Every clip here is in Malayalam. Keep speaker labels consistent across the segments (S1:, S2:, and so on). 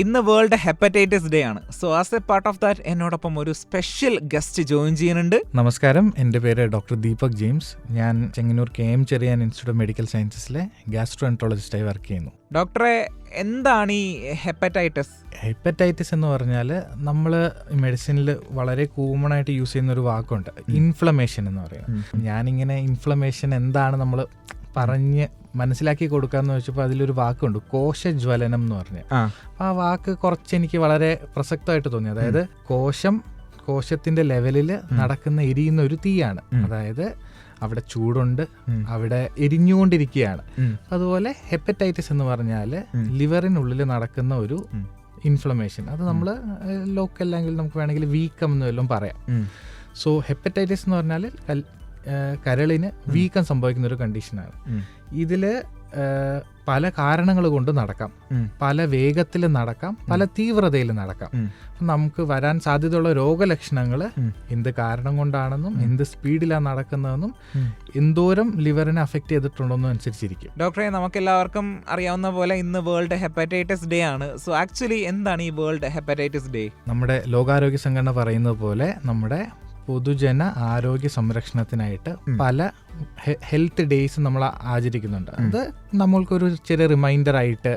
S1: ഇന്ന് വേൾഡ് ഹെപ്പറ്റൈറ്റിസ് ഡേ ആണ്. So as A part of that എന്നോടൊപ്പം ഒരു സ്പെഷ്യൽ ഗസ്റ്റ് ജോയിൻ ചെയ്യുന്നുണ്ട്.
S2: നമസ്കാരം, എൻ്റെ പേര് ഡോക്ടർ ദീപക് ജെയിംസ്. ഞാൻ Chengannur KM Cherian institute of medical സയൻസസിലെ ഗാസ്ട്രോഎൻട്രോളജിസ്റ്റായി വർക്ക് ചെയ്യുന്നു.
S1: ഡോക്ടറെ, എന്താണ് ഈ ഹെപ്പറ്റൈറ്റിസ്?
S2: ഹെപ്പറ്റൈറ്റിസ് എന്ന് പറഞ്ഞാൽ നമ്മൾ മെഡിസിനിൽ വളരെ കോമൺ ആയിട്ട് യൂസ് ചെയ്യുന്ന ഒരു വാക്കുണ്ട്, ഇൻഫ്ലമേഷൻ എന്ന് പറയുന്നത്. ഞാനിങ്ങനെ ഇൻഫ്ലമേഷൻ എന്താണ് നമ്മൾ പറഞ്ഞ് മനസ്സിലാക്കി കൊടുക്കാന്ന് വെച്ചപ്പോൾ അതിലൊരു വാക്കുണ്ട്, കോശജ്വലനം എന്ന് പറഞ്ഞ. ആ വാക്ക് കുറച്ച് എനിക്ക് വളരെ പ്രസക്തമായിട്ട് തോന്നി. അതായത് കോശത്തിന്റെ ലെവലിൽ നടക്കുന്ന എരിയുന്ന ഒരു തീയാണ്. അതായത് അവിടെ ചൂടുണ്ട്, അവിടെ എരിഞ്ഞുകൊണ്ടിരിക്കുകയാണ്. അതുപോലെ ഹെപ്പറ്റൈറ്റിസ് എന്ന് പറഞ്ഞാൽ ലിവറിനുള്ളിൽ നടക്കുന്ന ഒരു ഇൻഫ്ലമേഷൻ. അത് നമ്മൾ ലോക്കൽ ലാംഗ്വേജിൽ നമുക്ക് വേണമെങ്കിൽ വീക്കം എന്ന് വല്ലതും പറയാം. സോ ഹെപ്പറ്റൈറ്റിസ് എന്ന് പറഞ്ഞാൽ കരളിന് വീക്കം സംഭവിക്കുന്ന ഒരു കണ്ടീഷനാണ്. ഇതിൽ പല കാരണങ്ങൾ കൊണ്ട് നടക്കാം, പല വേഗത്തിൽ നടക്കാം, പല തീവ്രതയിൽ നടക്കാം. നമുക്ക് വരാൻ സാധ്യതയുള്ള രോഗലക്ഷണങ്ങൾ എന്ത് കാരണം കൊണ്ടാണെന്നും എന്ത് സ്പീഡിലാണ് നടക്കുന്നതെന്നും എന്തോരം ലിവറിനെ അഫക്റ്റ് ചെയ്തിട്ടുണ്ടെന്നും അനുസരിച്ചിരിക്കും.
S1: ഡോക്ടറെ, നമുക്കെല്ലാവർക്കും അറിയാവുന്ന പോലെ ഇന്ന് വേൾഡ് ഹെപ്പറ്റൈറ്റിസ് ഡേ ആണ്. സോ ആക്ച്വലി എന്താണ് ഈ വേൾഡ് ഹെപ്പറ്റൈറ്റിസ് ഡേ? നമ്മുടെ
S2: ലോകാരോഗ്യ സംഘടന പറയുന്നത് പോലെ നമ്മുടെ പൊതുജന ആരോഗ്യ സംരക്ഷണത്തിനായിട്ട് പല ഹെൽത്ത് ഡേയ്സ് നമ്മൾ ആചരിക്കുന്നുണ്ട്. അത് നമ്മൾക്കൊരു ചെറിയ റിമൈൻഡർ ആയിട്ട്,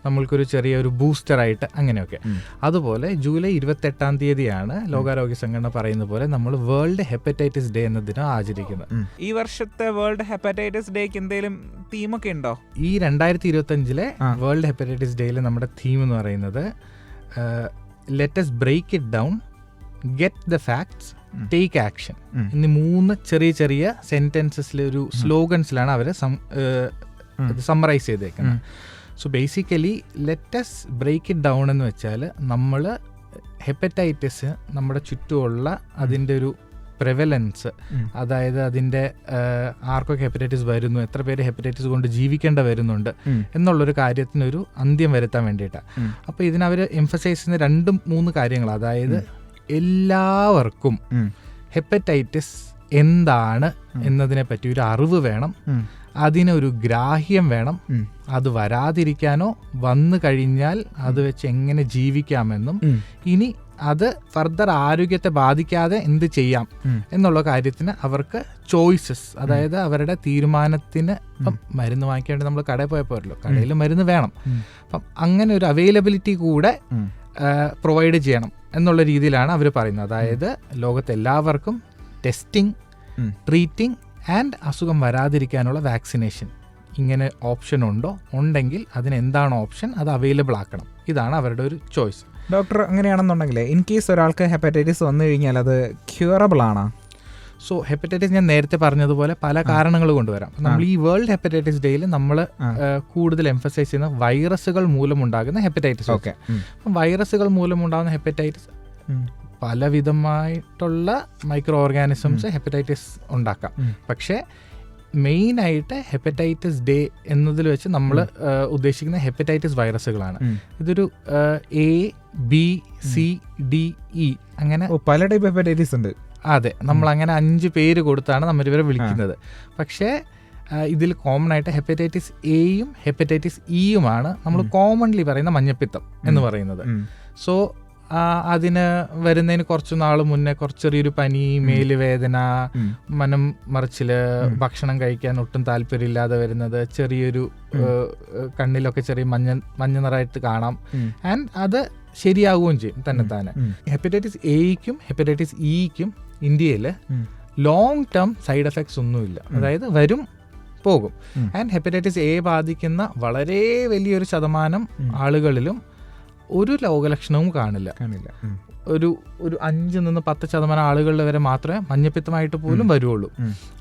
S2: നമ്മൾക്കൊരു ചെറിയൊരു ബൂസ്റ്ററായിട്ട്, അങ്ങനെയൊക്കെ. അതുപോലെ ജൂലൈ 28 ലോകാരോഗ്യ സംഘടന പറയുന്ന പോലെ നമ്മൾ വേൾഡ് ഹെപ്പറ്റൈറ്റിസ് ഡേ എന്ന ദിനം ആചരിക്കുന്നത്.
S1: ഈ വർഷത്തെ വേൾഡ് ഹെപ്പറ്റൈറ്റിസ് ഡേക്ക് എന്തെങ്കിലും തീമൊക്കെ ഉണ്ടോ?
S2: ഈ 2025 വേൾഡ് ഹെപ്പറ്റൈറ്റിസ് ഡേയിൽ നമ്മുടെ തീം എന്ന് പറയുന്നത് let us break it down, get the facts, take action എന്നീ 3 ചെറിയ ചെറിയ സെന്റൻസസിലെ ഒരു സ്ലോഗൻസിലാണ് അവർ സമ്മറൈസ് ചെയ്തേക്കുന്നത്. So basically let us break it down എന്ന് വെച്ചാൽ നമ്മൾ ഹെപ്പറ്റൈറ്റിസ് നമ്മുടെ ചുറ്റുമുള്ള അതിൻ്റെ ഒരു പ്രെവലൻസ്, അതായത് അതിൻ്റെ ആർക്കൊക്കെ ഹെപ്പറ്റൈറ്റിസ് വരുന്നു, എത്ര പേര് ഹെപ്പറ്റൈറ്റിസ് കൊണ്ട് ജീവിക്കേണ്ട വരുന്നുണ്ട് എന്നുള്ളൊരു കാര്യത്തിനൊരു അന്ത്യം വരുത്താൻ വേണ്ടിയിട്ടാണ്. അപ്പോൾ ഇതിനവർ എംഫസൈസ് ചെയ്യുന്ന 2-3 കാര്യങ്ങൾ. അതായത് എല്ലാവർക്കും ഹെപ്പറ്റൈറ്റിസ് എന്താണ് എന്നതിനെ പറ്റി ഒരു അറിവ് വേണം, അതിനൊരു ഗ്രാഹ്യം വേണം, അത് വരാതിരിക്കാനോ വന്നു കഴിഞ്ഞാൽ അത് വെച്ച് എങ്ങനെ ജീവിക്കാമെന്നും ഇനി അത് ഫർദർ ആരോഗ്യത്തെ ബാധിക്കാതെ എന്ത് ചെയ്യാം എന്നുള്ള കാര്യത്തിന് അവർക്ക് ചോയ്സസ്, അതായത് അവരുടെ തീരുമാനത്തിന്. ഇപ്പം മരുന്ന് വാങ്ങിക്കേണ്ടി നമ്മൾ കടയിൽ പോയപ്പോഴല്ലോ, കടയിൽ മരുന്ന് വേണം, അപ്പം അങ്ങനെ ഒരു അവൈലബിലിറ്റി കൂടെ പ്രൊവൈഡ് ചെയ്യണം എന്നുള്ള രീതിയിലാണ് അവർ പറയുന്നത്. അതായത് ലോകത്ത് എല്ലാവർക്കും ടെസ്റ്റിംഗ്, ട്രീറ്റിംഗ് ആൻഡ് അസുഖം വരാതിരിക്കാനുള്ള വാക്സിനേഷൻ, ഇങ്ങനെ ഓപ്ഷൻ ഉണ്ടെങ്കിൽ അതിനെന്താണ് ഓപ്ഷൻ, അത് അവൈലബിൾ ആക്കണം. ഇതാണ് അവരുടെ ഒരു ചോയ്സ്.
S1: ഡോക്ടർ, അങ്ങനെയാണെന്നുണ്ടെങ്കിൽ ഇൻ കേസ് ഒരാൾക്ക് ഹെപ്പറ്റൈറ്റിസ് വന്നു കഴിഞ്ഞാൽ അത് ക്യൂറബിൾ ആണോ?
S2: സോ ഹെപ്പറ്റൈറ്റിസ് ഞാൻ നേരത്തെ പറഞ്ഞതുപോലെ പല കാരണങ്ങൾ കൊണ്ടുവരാം. നമ്മൾ ഈ വേൾഡ് ഹെപ്പറ്റൈറ്റിസ് ഡേയിൽ നമ്മൾ കൂടുതൽ എംഫസൈസ് ചെയ്യുന്ന വൈറസുകൾ മൂലമുണ്ടാകുന്ന ഹെപ്പറ്റൈറ്റിസ്. ഓക്കെ, അപ്പം വൈറസുകൾ മൂലമുണ്ടാകുന്ന ഹെപ്പറ്റൈറ്റിസ് പലവിധമായിട്ടുള്ള മൈക്രോ ഓർഗാനിസംസ് ഹെപ്പറ്റൈറ്റിസ് ഉണ്ടാക്കാം. പക്ഷേ മെയിനായിട്ട് ഹെപ്പറ്റൈറ്റിസ് ഡേ എന്നതിൽ വെച്ച് നമ്മൾ ഉദ്ദേശിക്കുന്ന ഹെപ്പറ്റൈറ്റിസ് വൈറസുകളാണ്. ഇതൊരു ABCDE അങ്ങനെ
S1: പല ടൈപ്പ് ഹെപ്പറ്റൈറ്റിസ് ഉണ്ട്.
S2: അതെ, നമ്മൾ അങ്ങനെ 5 പേര് കൊടുത്താണ് നമ്മൾ ഇവരെ വിളിക്കുന്നത്. പക്ഷേ ഇതിൽ കോമൺ ആയിട്ട് ഹെപ്പറ്റൈറ്റിസ് എയും ഹെപ്പറ്റൈറ്റിസ് ഇയുമാണ് നമ്മൾ കോമൺലി പറയുന്ന മഞ്ഞപ്പിത്തം എന്ന് പറയുന്നത്. സോ അതിന് വരുന്നതിന് കുറച്ചു നാൾ മുന്നേ ചെറിയൊരു പനി, മേലുവേദന, മനം മറിച്ചില്, ഭക്ഷണം കഴിക്കാൻ ഒട്ടും താല്പര്യമില്ലാതെ വരുന്നത്, ചെറിയൊരു കണ്ണിലൊക്കെ ചെറിയ മഞ്ഞ നിറമായിട്ട് കാണാം. ആൻഡ് അത് ശരിയാവുകയും ചെയ്യും തന്നെ. ഹെപ്പറ്റൈറ്റിസ് എയ്ക്കും ഹെപ്പറ്റൈറ്റിസ് ഇക്കും ഇന്ത്യയിൽ ലോങ് ടേം സൈഡ് എഫക്ട്സ് ഒന്നുമില്ല. അതായത് വരും പോകും. ആൻഡ് ഹെപ്പറ്റൈറ്റിസ് എ ബാധിക്കുന്ന വളരെ വലിയൊരു ശതമാനം ആളുകളിലും ഒരു രോഗലക്ഷണവും കാണില്ല. ഒരു 5-10% ആളുകളിൽ വരെ മാത്രമേ മഞ്ഞപ്പിത്തമായിട്ട് പോലും വരുള്ളൂ.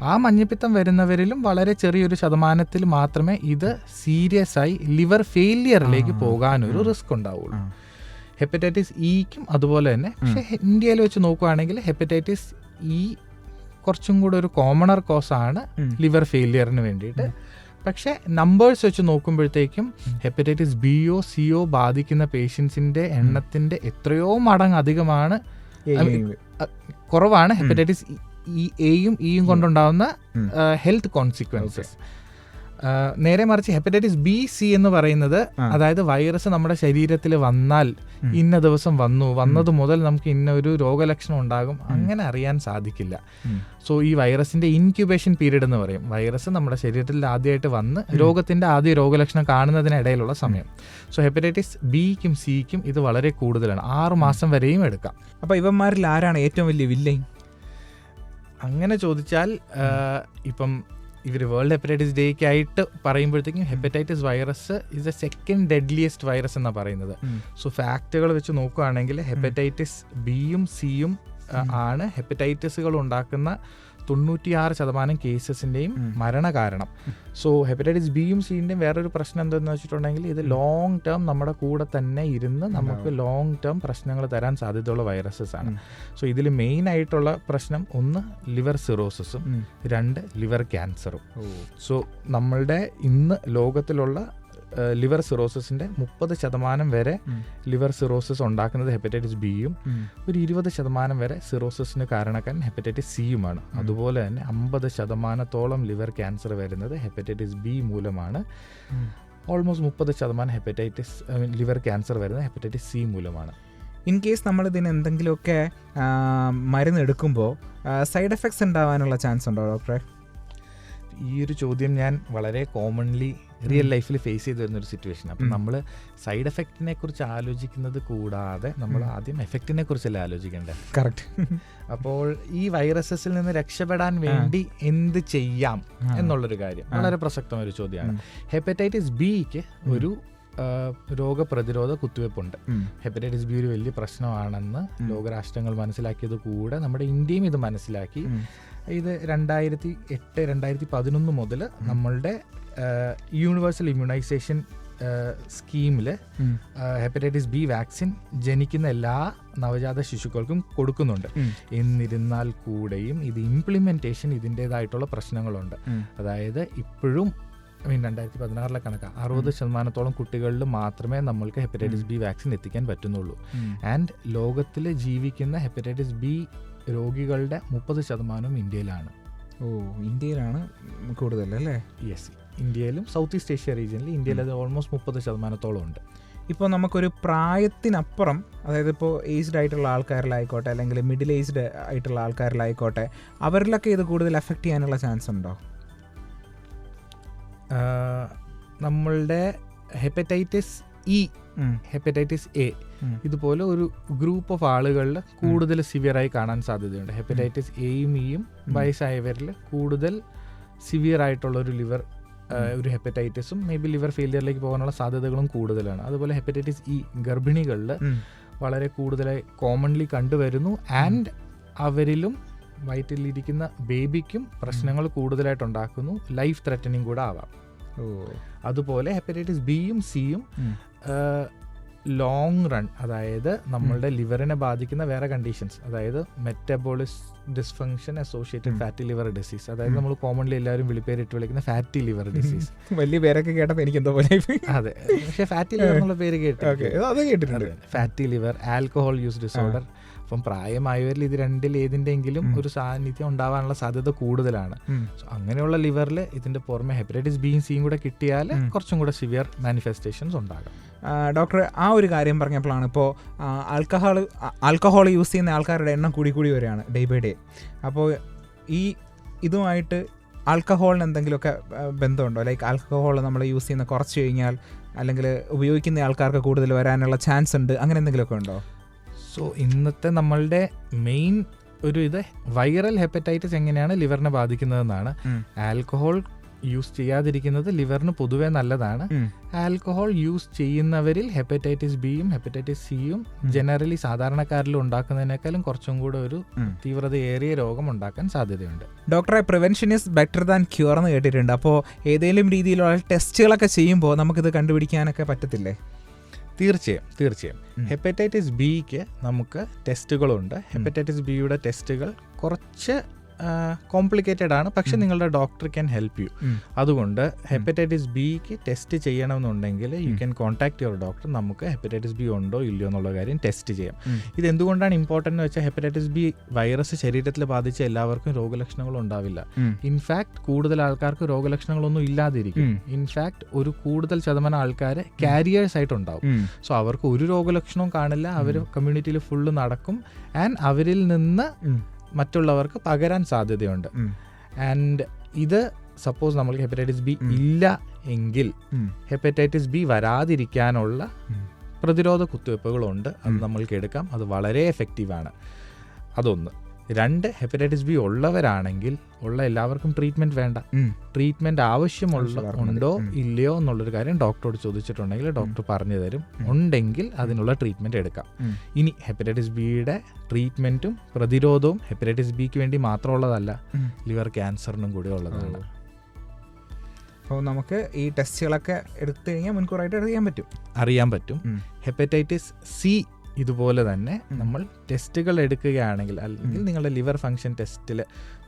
S2: ആ മഞ്ഞപ്പിത്തം വരുന്നവരിലും വളരെ ചെറിയൊരു ശതമാനത്തിൽ മാത്രമേ ഇത് സീരിയസ് ആയി ലിവർ ഫെയിലിയറിലേക്ക് പോകാനൊരു റിസ്ക് ഉണ്ടാവുള്ളൂ. ഹെപ്പറ്റൈറ്റിസ് ഇക്കും അതുപോലെ തന്നെ. പക്ഷേ ഇന്ത്യയിൽ വെച്ച് നോക്കുകയാണെങ്കിൽ ഹെപ്പറ്റൈറ്റിസ് ഇ കുറച്ചും കൂടെ ഒരു കോമണർ കോസാണ് ലിവർ ഫെയിലിയറിന് വേണ്ടിയിട്ട്. പക്ഷേ നമ്പേഴ്സ് വെച്ച് നോക്കുമ്പോഴത്തേക്കും ഹെപ്പറ്റൈറ്റിസ് ബിയോ സിയോ ബാധിക്കുന്ന പേഷ്യൻസിന്റെ എണ്ണത്തിന്റെ എത്രയോ മടങ്ങ് അധികമാണ്, കുറവാണ് ഹെപ്പറ്റൈറ്റിസ് എയും ഇയും കൊണ്ടുണ്ടാവുന്ന ഹെൽത്ത് കോൺസിക്വൻസസ്. നേരെ മറിച്ച് ഹെപ്പറ്റൈറ്റിസ് ബി സി എന്ന് പറയുന്നത് അതായത് വൈറസ് നമ്മുടെ ശരീരത്തിൽ വന്നാൽ ഇന്ന ദിവസം വന്നത് മുതൽ നമുക്ക് ഇന്ന ഒരു രോഗലക്ഷണം ഉണ്ടാകും, അങ്ങനെ അറിയാൻ സാധിക്കില്ല. സോ ഈ വൈറസിന്റെ ഇൻക്യുബേഷൻ പീരീഡ് എന്ന് പറയും. വൈറസ് നമ്മുടെ ശരീരത്തിൽ ആദ്യമായിട്ട് വന്ന് രോഗത്തിന്റെ ആദ്യ രോഗലക്ഷണം കാണുന്നതിനിടയിലുള്ള സമയം. സോ ഹെപ്പറ്റൈറ്റിസ് ബിക്കും സിക്കും ഇത് വളരെ കൂടുതലാണ്, 6 മാസം വരെയും എടുക്കാം.
S1: അപ്പോൾ ഇവന്മാരിൽ ആരാണ് ഏറ്റവും വലിയ വില്ലൻ?
S2: അങ്ങനെ ചോദിച്ചാൽ ഇപ്പം ഇവർ വേൾഡ് ഹെപ്പറ്റൈറ്റിസ് ഡേക്ക് ആയിട്ട് പറയുമ്പോഴത്തേക്കും hepatitis virus is A second deadliest virus എന്നാണ് പറയുന്നത്. സോ ഫാക്റ്റുകൾ വെച്ച് നോക്കുകയാണെങ്കിൽ ഹെപ്പറ്റൈറ്റിസ് ബിയും സിയും ആണ് ഹെപ്പറ്റൈറ്റിസുകൾ ഉണ്ടാക്കുന്ന 96% കേസസിൻ്റെയും മരണകാരണം. സോ ഹെപ്പറ്റൈറ്റിസ് ബിയും സിൻ്റെയും വേറൊരു പ്രശ്നം എന്താണെന്ന് വെച്ചിട്ടുണ്ടെങ്കിൽ ഇത് ലോങ് ടേം നമ്മുടെ കൂടെ തന്നെ ഇരുന്ന് നമുക്ക് ലോങ് ടേം പ്രശ്നങ്ങൾ തരാൻ സാധ്യതയുള്ള വൈറസസ് ആണ്. സോ ഇതിൽ മെയിൻ ആയിട്ടുള്ള പ്രശ്നം 1 ലിവർ സിറോസിസും 2 ലിവർ ക്യാൻസറും. സോ നമ്മളുടെ ഇന്ന് ലോകത്തിലുള്ള ലിവർ സിറോസിന്റെ 30% വരെ ലിവർ സിറോസിസ് ഉണ്ടാക്കുന്നത് ഹെപ്പറ്റൈറ്റിസ് ബിയും ഒരു 20% വരെ സിറോസിന് കാരണക്കാരൻ ഹെപ്പറ്റൈറ്റിസ് സിയുമാണ്. അതുപോലെ തന്നെ 50%-ഓളം ലിവർ ക്യാൻസർ വരുന്നത് ഹെപ്പറ്റൈറ്റിസ് ബി മൂലമാണ്. ഓൾമോസ്റ്റ് 30% ഹെപ്പറ്റൈറ്റിസ് ലിവർ ക്യാൻസർ വരുന്നത് ഹെപ്പറ്റൈറ്റിസ് സി മൂലമാണ്.
S1: ഇൻ കേസ് നമ്മളിതിന് എന്തെങ്കിലുമൊക്കെ മരുന്ന് എടുക്കുമ്പോൾ സൈഡ് എഫക്ട്സ് ഉണ്ടാവാനുള്ള ചാൻസ് ഉണ്ടോ ഡോക്ടറെ?
S2: ഈ ഒരു ചോദ്യം ഞാൻ വളരെ കോമൺലി റിയൽ ലൈഫിൽ ഫേസ് ചെയ്ത് വരുന്നൊരു സിറ്റുവേഷൻ. അപ്പം നമ്മൾ സൈഡ് എഫക്റ്റിനെ കുറിച്ച് ആലോചിക്കുന്നത് കൂടാതെ നമ്മൾ ആദ്യം എഫക്റ്റിനെ കുറിച്ചല്ലേ ആലോചിക്കേണ്ടത്.
S1: കറക്റ്റ്.
S2: അപ്പോൾ ഈ വൈറസസിൽ നിന്ന് രക്ഷപ്പെടാൻ വേണ്ടി എന്ത് ചെയ്യാം എന്നുള്ളൊരു കാര്യം വളരെ പ്രസക്തമായ ഒരു ചോദ്യമാണ്. ഹെപ്പറ്റൈറ്റിസ് ബിക്ക് ഒരു രോഗപ്രതിരോധ കുത്തിവയ്പ്പുണ്ട്. ഹെപ്പറ്റൈറ്റിസ് ബി ഒരു വലിയ പ്രശ്നമാണെന്ന് ലോകരാഷ്ട്രങ്ങൾ മനസ്സിലാക്കിയത് കൂടെ നമ്മുടെ ഇന്ത്യയും ഇത് മനസ്സിലാക്കി. ഇത് 2008-2011 മുതൽ നമ്മളുടെ യൂണിവേഴ്സൽ ഇമ്മ്യൂണൈസേഷൻ സ്കീമിൽ ഹെപ്പറ്റൈറ്റിസ് ബി വാക്സിൻ ജനിക്കുന്ന എല്ലാ നവജാത ശിശുക്കൾക്കും കൊടുക്കുന്നുണ്ട്. എന്നിരുന്നാൽ കൂടെയും ഇത് ഇംപ്ലിമെൻറ്റേഷൻ ഇതിൻ്റേതായിട്ടുള്ള പ്രശ്നങ്ങളുണ്ട്. അതായത് ഇപ്പോഴും 2016 കണക്കാണ് 60%-ഓളം കുട്ടികളിൽ മാത്രമേ നമ്മൾക്ക് ഹെപ്പറ്റൈറ്റിസ് ബി വാക്സിൻ എത്തിക്കാൻ പറ്റുന്നുള്ളൂ. ആൻഡ് ലോകത്തിൽ ജീവിക്കുന്ന ഹെപ്പറ്റൈറ്റിസ് ബി രോഗികളുടെ 30% ഇന്ത്യയിലാണ്.
S1: ഇന്ത്യയിലാണ് കൂടുതൽ അല്ലേ?
S2: യെസ്, ഇന്ത്യയിലും സൗത്ത് ഈസ്റ്റ് ഏഷ്യ റീജിയനിൽ ഇന്ത്യയിൽ അത് ഓൾമോസ്റ്റ് 30%-ഓളം ഉണ്ട്.
S1: ഇപ്പോൾ നമുക്കൊരു പ്രായത്തിനപ്പുറം, അതായത് ഇപ്പോൾ ഏജ്ഡ് ആയിട്ടുള്ള ആൾക്കാരിലായിക്കോട്ടെ അല്ലെങ്കിൽ മിഡിൽ ഏജ്ഡ് ആയിട്ടുള്ള ആൾക്കാരിലായിക്കോട്ടെ, അവരിലൊക്കെ ഇത് കൂടുതൽ എഫക്റ്റ് ചെയ്യാനുള്ള ചാൻസ് ഉണ്ടോ?
S2: നമ്മളുടെ ഹെപ്പറ്റൈറ്റിസ് ഇ, ഹെപ്പറ്റൈറ്റിസ് എ ഇതുപോലെ ഒരു ഗ്രൂപ്പ് ഓഫ് ആളുകളിൽ കൂടുതൽ സിവിയറായി കാണാൻ സാധ്യതയുണ്ട്. ഹെപ്പറ്റൈറ്റിസ് എയും ഇയും വയസ്സായവരിൽ കൂടുതൽ സിവിയർ ആയിട്ടുള്ള ഒരു ലിവർ ഒരു ഹെപ്പറ്റൈറ്റിസും മേ ബി ലിവർ ഫെയിലിയറിലേക്ക് പോകാനുള്ള സാധ്യതകളും കൂടുതലാണ്. അതുപോലെ ഹെപ്പറ്റൈറ്റിസ് ഇ ഗർഭിണികളിൽ വളരെ കൂടുതലായി കോമൺലി കണ്ടുവരുന്നു. ആൻഡ് അവരിലും വയറ്റിലിരിക്കുന്ന ബേബിക്കും പ്രശ്നങ്ങൾ കൂടുതലായിട്ടുണ്ടാക്കുന്നു. ലൈഫ് ത്രെറ്റനിങ് കൂടെ ആവാം. അതുപോലെ ഹെപ്പറ്റൈറ്റിസ് ബിയും സിയും ലോങ് റൺ, അതായത് നമ്മളുടെ ലിവറിനെ ബാധിക്കുന്ന വേറെ കണ്ടീഷൻസ്, അതായത് metabolic dysfunction associated fatty liver disease, അതായത് നമ്മൾ കോമൺലി എല്ലാവരും വിളിപ്പേരിട്ട് വിളിക്കുന്ന ഫാറ്റി ലിവർ ഡിസീസ്.
S1: വലിയ പേരൊക്കെ കേട്ടപ്പോൾ എനിക്ക് എന്തോ പോലെ.
S2: അതെ, പക്ഷേ ഫാറ്റി ലിവർ എന്നുള്ള പേര് കേട്ടിട്ടുണ്ട്. Fatty liver, alcohol use disorder. അപ്പം പ്രായമായവരിൽ ഇത് രണ്ടിൽ ഏതിൻ്റെങ്കിലും ഒരു സാന്നിധ്യം ഉണ്ടാവാനുള്ള സാധ്യത കൂടുതലാണ്. സോ അങ്ങനെയുള്ള ലിവറിൽ ഇതിൻ്റെ പുറമെ ഹെപ്പറ്റൈറ്റിസ് ബിയും സിയും കൂടെ കിട്ടിയാൽ കുറച്ചും കൂടെ സിവിയർ മാനിഫെസ്റ്റേഷൻസ് ഉണ്ടാകും.
S1: ഡോക്ടർ, ആ ഒരു കാര്യം പറഞ്ഞപ്പോഴാണ് ഇപ്പോൾ ആൽക്കഹോൾ യൂസ് ചെയ്യുന്ന ആൾക്കാരുടെ എണ്ണം കൂടി വരികയാണ് ഡേ ബൈ ഡേ. അപ്പോൾ ഇതുമായിട്ട് ആൽക്കഹോളിന് എന്തെങ്കിലുമൊക്കെ ബന്ധമുണ്ടോ? ലൈക്ക് ആൽക്കഹോൾ നമ്മൾ യൂസ് ചെയ്യുന്ന കുറച്ച് കഴിഞ്ഞാൽ അല്ലെങ്കിൽ ഉപയോഗിക്കുന്ന ആൾക്കാർക്ക് കൂടുതൽ വരാനുള്ള ചാൻസ് ഉണ്ട്, അങ്ങനെ എന്തെങ്കിലുമൊക്കെ ഉണ്ടോ?
S2: സോ ഇന്നത്തെ നമ്മളുടെ മെയിൻ ഒരു ഇത് വൈറൽ ഹെപ്പറ്റൈറ്റിസ് എങ്ങനെയാണ് ലിവറിനെ ബാധിക്കുന്നതെന്നാണ്. ആൽക്കഹോൾ യൂസ് ചെയ്യാതിരിക്കുന്നത് ലിവറിന് പൊതുവെ നല്ലതാണ്. ആൽക്കഹോൾ യൂസ് ചെയ്യുന്നവരിൽ ഹെപ്പറ്റൈറ്റിസ് ബിയും ഹെപ്പറ്റൈറ്റിസ് സിയും ജനറലി സാധാരണക്കാരിൽ ഉണ്ടാക്കുന്നതിനേക്കാളും കുറച്ചും കൂടെ ഒരു തീവ്രതയേറിയ രോഗം ഉണ്ടാക്കാൻ സാധ്യതയുണ്ട്.
S1: ഡോക്ടറെ, prevention is better than cure എന്ന് കേട്ടിട്ടുണ്ട്. അപ്പോൾ ഏതെങ്കിലും രീതിയിലുള്ള ടെസ്റ്റുകളൊക്കെ ചെയ്യുമ്പോൾ നമുക്കിത് കണ്ടുപിടിക്കാനൊക്കെ പറ്റത്തില്ലേ?
S2: തീർച്ചയായും. ഹെപ്പറ്റൈറ്റിസ് ബിക്ക് നമുക്ക് ടെസ്റ്റുകളുണ്ട്. ഹെപ്പറ്റൈറ്റിസ് ബിയുടെ ടെസ്റ്റുകൾ കുറച്ച് കോംപ്ലിക്കേറ്റഡ് ആണ്, പക്ഷെ നിങ്ങളുടെ ഡോക്ടർ ക്യാൻ ഹെൽപ്പ് യു. അതുകൊണ്ട് ഹെപ്പറ്റൈറ്റിസ് ബിക്ക് ടെസ്റ്റ് ചെയ്യണമെന്നുണ്ടെങ്കിൽ you can contact your doctor. നമുക്ക് ഹെപ്പറ്റൈറ്റിസ് ബി ഉണ്ടോ ഇല്ലയോ എന്നുള്ള കാര്യം ടെസ്റ്റ് ചെയ്യാം. ഇത് എന്തുകൊണ്ടാണ് ഇമ്പോർട്ടൻ്റ് എന്ന് വെച്ചാൽ ഹെപ്പറ്റൈറ്റിസ് ബി വൈറസ് ശരീരത്തിൽ ബാധിച്ച എല്ലാവർക്കും രോഗലക്ഷണങ്ങൾ ഉണ്ടാവില്ല. ഇൻഫാക്ട് കൂടുതൽ ആൾക്കാർക്ക് രോഗലക്ഷണങ്ങളൊന്നും ഇല്ലാതിരിക്കും. ഇൻഫാക്ട് ഒരു കൂടുതൽ ശതമാനം ആൾക്കാർ കാരിയേഴ്സ് ആയിട്ടുണ്ടാവും. സോ അവർക്ക് ഒരു രോഗലക്ഷണവും കാണില്ല, അവർ കമ്മ്യൂണിറ്റിയിൽ ഫുള്ള് നടക്കും ആൻഡ് അവരിൽ നിന്ന് മറ്റുള്ളവർക്ക് പകരാൻ സാധ്യതയുണ്ട്. ആൻഡ് ഇത് സപ്പോസ് നമ്മൾക്ക് ഹെപ്പറ്റൈറ്റിസ് ബി ഇല്ല എങ്കിൽ ഹെപ്പറ്റൈറ്റിസ് ബി വരാതിരിക്കാനുള്ള പ്രതിരോധ കുത്തിവയ്പ്പുകളുണ്ട്. അത് നമ്മൾക്ക് എടുക്കാം. അത് വളരെ എഫക്റ്റീവാണ്. അതൊന്ന്. 2, ഹെപ്പറ്റൈറ്റിസ് ബി ഉള്ളവരാണെങ്കിൽ ഉള്ള എല്ലാവർക്കും ട്രീറ്റ്മെൻറ്റ് വേണ്ട. ട്രീറ്റ്മെൻറ്റ് ഉണ്ടോ ഇല്ലയോ എന്നുള്ളൊരു കാര്യം ഡോക്ടറോട് ചോദിച്ചിട്ടുണ്ടെങ്കിൽ ഡോക്ടർ പറഞ്ഞു തരും. ഉണ്ടെങ്കിൽ അതിനുള്ള ട്രീറ്റ്മെൻറ്റ് എടുക്കാം. ഇനി ഹെപ്പറ്റൈറ്റിസ് ബിയുടെ ട്രീറ്റ്മെൻറ്റും പ്രതിരോധവും ഹെപ്പറ്റൈറ്റിസ് ബിക്ക് വേണ്ടി മാത്രമുള്ളതല്ല, ലിവർ ക്യാൻസറിനും കൂടി ഉള്ളതാണ്.
S1: അപ്പോൾ നമുക്ക് ഈ ടെസ്റ്റുകളൊക്കെ എടുത്തു കഴിഞ്ഞാൽ മുൻകൂറായിട്ട്
S2: അറിയാൻ പറ്റും. ഹെപ്പറ്റൈറ്റിസ് സി ഇതുപോലെ തന്നെ നമ്മൾ ടെസ്റ്റുകൾ എടുക്കുകയാണെങ്കിൽ, അല്ലെങ്കിൽ നിങ്ങളുടെ ലിവർ ഫങ്ഷൻ ടെസ്റ്റിൽ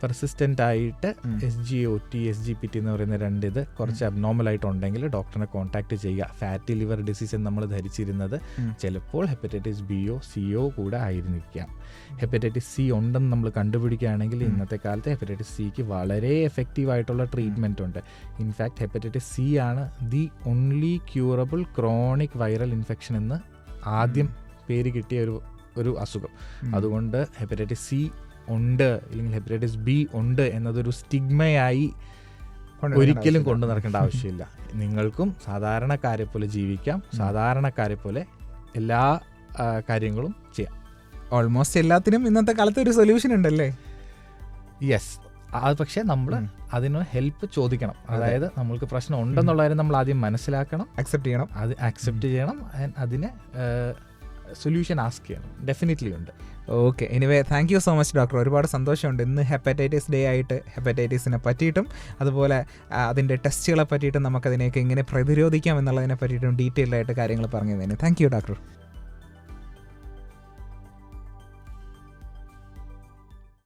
S2: പെർസിസ്റ്റൻ്റ് ആയിട്ട് SGOT SGPT എന്ന് പറയുന്ന 2 ഇത് കുറച്ച് അബ്നോർമലായിട്ടുണ്ടെങ്കിൽ ഡോക്ടറിനെ കോൺടാക്ട് ചെയ്യുക. ഫാറ്റി ലിവർ ഡിസീസ് എന്ന് നമ്മൾ ധരിച്ചിരുന്നത് ചിലപ്പോൾ ഹെപ്പറ്റൈറ്റിസ് ബിയോ സിയോ കൂടെ ആയിരുന്നിരിക്കാം. ഹെപ്പറ്റൈറ്റിസ് സി ഉണ്ടെന്ന് നമ്മൾ കണ്ടുപിടിക്കുകയാണെങ്കിൽ ഇന്നത്തെ കാലത്ത് ഹെപ്പറ്റൈറ്റിസ് സിക്ക് വളരെ എഫക്റ്റീവായിട്ടുള്ള ട്രീറ്റ്മെൻറ്റ് ഉണ്ട്. ഇൻഫാക്ട് ഹെപ്പറ്റൈറ്റിസ് സി ആണ് the only curable chronic viral infection എന്ന് ആദ്യം പേര് കിട്ടിയ ഒരു അസുഖം. അതുകൊണ്ട് ഹെപ്പറ്റൈറ്റിസ് സി ഉണ്ട് അല്ലെങ്കിൽ ഹെപ്പറ്റൈറ്റിസ് ബി ഉണ്ട് എന്നതൊരു സ്റ്റിഗ്മയായി ഒരിക്കലും കൊണ്ടു നടക്കേണ്ട ആവശ്യമില്ല. നിങ്ങൾക്കും സാധാരണക്കാരെ പോലെ ജീവിക്കാം, സാധാരണക്കാരെ പോലെ എല്ലാ കാര്യങ്ങളും ചെയ്യാം.
S1: ഓൾമോസ്റ്റ് എല്ലാത്തിനും ഇന്നത്തെ കാലത്ത് ഒരു സൊല്യൂഷൻ ഉണ്ടല്ലേ?
S2: യെസ്. അത് പക്ഷേ നമ്മൾ അതിന് ഹെൽപ്പ് ചോദിക്കണം. അതായത് നമ്മൾക്ക് പ്രശ്നം ഉണ്ടെന്നുള്ള കാര്യം നമ്മൾ ആദ്യം മനസ്സിലാക്കണം, അക്സെപ്റ്റ് ചെയ്യണം, അതിന് സൊല്യൂഷൻ ആസ്ക് ചെയ്യണം. ഡെഫിനറ്റ്ലി ഉണ്ട്.
S1: Okay, anyway thank you so much doctor. ഒരുപാട് സന്തോഷമുണ്ട് ഇന്ന് ഹെപ്പറ്റൈറ്റിസ് ഡേ ആയിട്ട് ഹെപ്പറ്റൈറ്റിസിനെ പറ്റിയിട്ടും അതുപോലെ അതിൻ്റെ ടെസ്റ്റുകളെ പറ്റിയിട്ടും നമുക്കതിനെയൊക്കെ എങ്ങനെ പ്രതിരോധിക്കാം എന്നുള്ളതിനെ പറ്റിയിട്ടും ഡീറ്റെയിൽഡ് ആയിട്ട് കാര്യങ്ങൾ പറഞ്ഞു തരുന്നു. Thank you doctor.